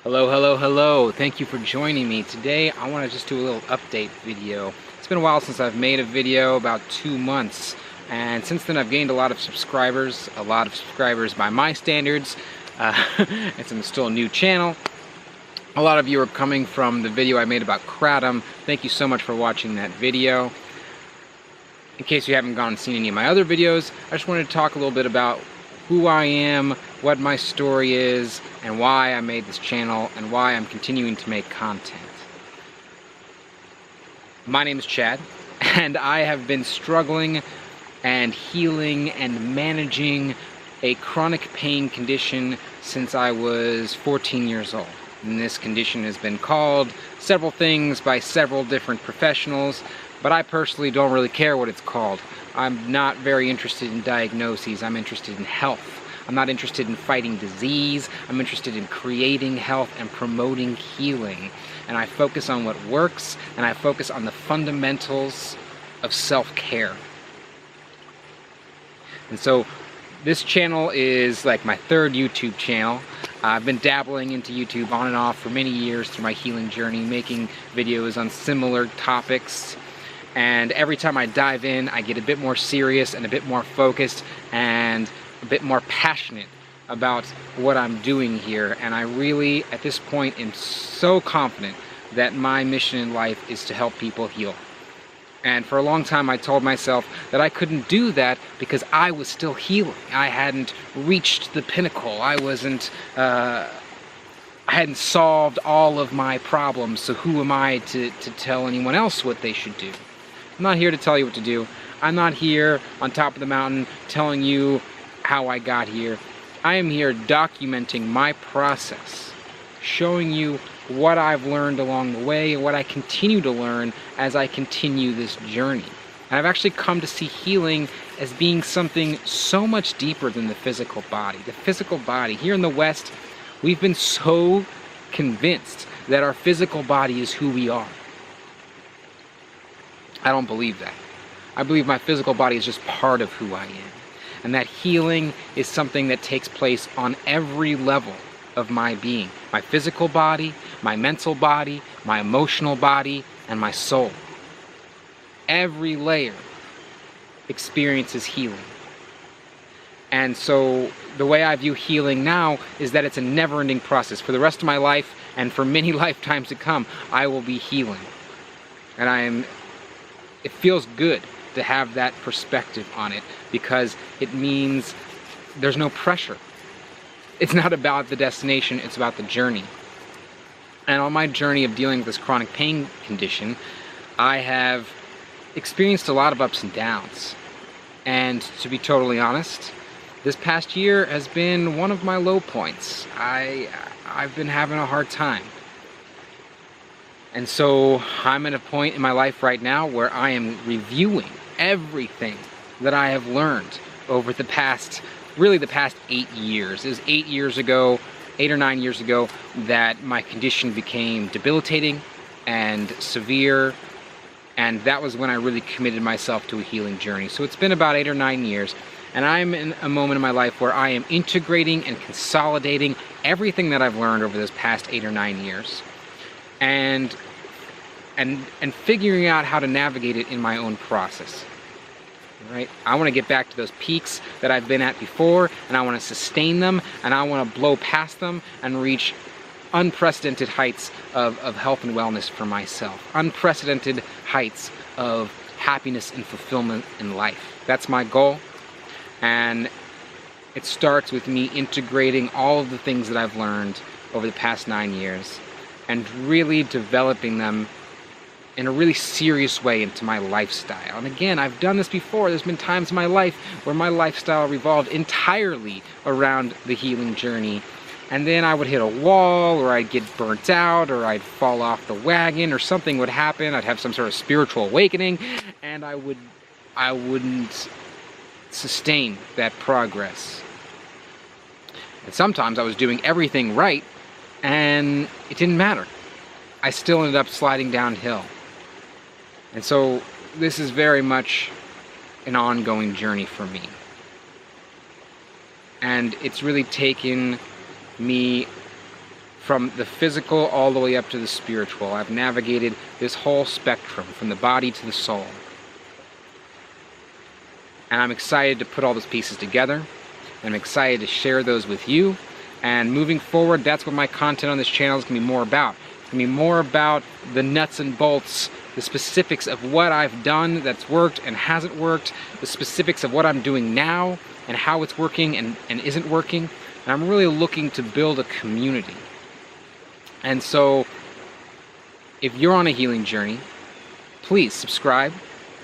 Hello, hello, hello. Thank you for joining me. Today I want to just do a little update video. It's been a while since I've made a video, about 2 months. And since then I've gained a lot of subscribers by my standards. It's still a new channel. A lot of you are coming from the video I made about kratom. Thank you so much for watching that video. In case you haven't gone and seen any of my other videos, I just wanted to talk a little bit about who I am, what my story is, and why I made this channel, and why I'm continuing to make content. My name is Chad, and I have been struggling and healing and managing a chronic pain condition since I was 14 years old. And this condition has been called several things by several different professionals, but I personally don't really care what it's called. I'm not very interested in diagnoses. I'm interested in health. I'm not interested in fighting disease. I'm interested in creating health and promoting healing. And I focus on what works, and I focus on the fundamentals of self-care. And so this channel is like my third YouTube channel. I've been dabbling into YouTube on and off for many years through my healing journey, making videos on similar topics. And every time I dive in, I get a bit more serious and a bit more focused and a bit more passionate about what I'm doing here. And I really, at this point, am so confident that my mission in life is to help people heal. And for a long time, I told myself that I couldn't do that because I was still healing. I hadn't reached the pinnacle. I hadn't solved all of my problems, so who am I to tell anyone else what they should do? I'm not here to tell you what to do. I'm not here on top of the mountain telling you how I got here. I am here documenting my process, showing you what I've learned along the way and what I continue to learn as I continue this journey. And I've actually come to see healing as being something so much deeper than the physical body. The physical body, here in the West, we've been so convinced that our physical body is who we are. I don't believe that. I believe my physical body is just part of who I am. And that healing is something that takes place on every level of my being. My physical body, my mental body, my emotional body, and my soul. Every layer experiences healing. And so the way I view healing now is that it's a never-ending process. For the rest of my life, and for many lifetimes to come, I will be healing. And it feels good to have that perspective on it, because it means there's no pressure. It's not about the destination, it's about the journey. And on my journey of dealing with this chronic pain condition, I have experienced a lot of ups and downs. And to be totally honest, this past year has been one of my low points. I've been having a hard time. And so I'm at a point in my life right now where I am reviewing everything that I have learned over the past 8 years. It was 8 or 9 years ago, that my condition became debilitating and severe, and that was when I really committed myself to a healing journey. So it's been about 8 or 9 years, and I'm in a moment in my life where I am integrating and consolidating everything that I've learned over this past 8 or 9 years. And figuring out how to navigate it in my own process. Right? I want to get back to those peaks that I've been at before, and I want to sustain them, and I want to blow past them and reach unprecedented heights of health and wellness for myself. Unprecedented heights of happiness and fulfillment in life. That's my goal. And it starts with me integrating all of the things that I've learned over the past 9 years and really developing them in a really serious way into my lifestyle. And again, I've done this before. There's been times in my life where my lifestyle revolved entirely around the healing journey. And then I would hit a wall, or I'd get burnt out, or I'd fall off the wagon, or something would happen. I'd have some sort of spiritual awakening, and I wouldn't sustain that progress. And sometimes I was doing everything right, and it didn't matter. I still ended up sliding downhill. And so this is very much an ongoing journey for me. And it's really taken me from the physical all the way up to the spiritual. I've navigated this whole spectrum from the body to the soul. And I'm excited to put all those pieces together. And I'm excited to share those with you. And moving forward, that's what my content on this channel is going to be more about. It's going to be more about the nuts and bolts, the specifics of what I've done that's worked and hasn't worked, the specifics of what I'm doing now and how it's working and isn't working. And I'm really looking to build a community. And so, if you're on a healing journey, please subscribe,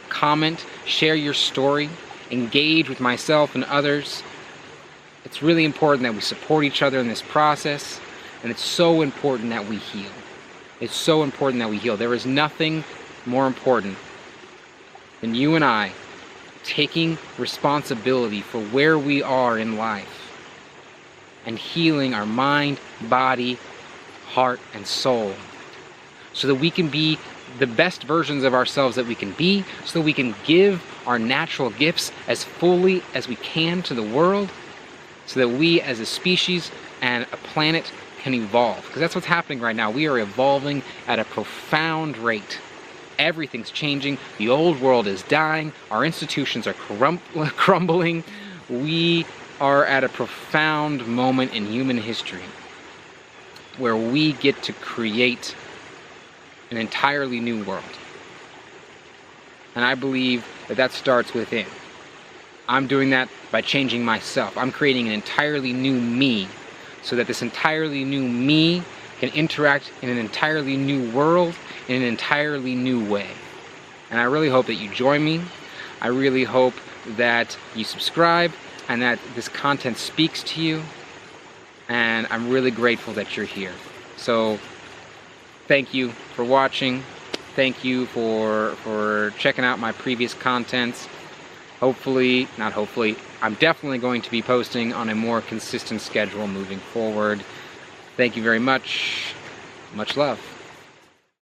comment, share your story, engage with myself and others. It's really important that we support each other in this process, and it's so important that we heal. It's so important that we heal. There is nothing more important than you and I taking responsibility for where we are in life and healing our mind, body, heart, and soul, so that we can be the best versions of ourselves that we can be, so that we can give our natural gifts as fully as we can to the world, so that we as a species and a planet can evolve. Because that's what's happening right now. We are evolving at a profound rate. Everything's changing. The old world is dying. Our institutions are crumbling. We are at a profound moment in human history where we get to create an entirely new world. And I believe that that starts within. I'm doing that by changing myself. I'm creating an entirely new me, so that this entirely new me can interact in an entirely new world in an entirely new way. And I really hope that you join me. I really hope that you subscribe and that this content speaks to you. And I'm really grateful that you're here. So thank you for watching. Thank you for checking out my previous contents. Hopefully, not hopefully, I'm definitely going to be posting on a more consistent schedule moving forward. Thank you very much. Much love.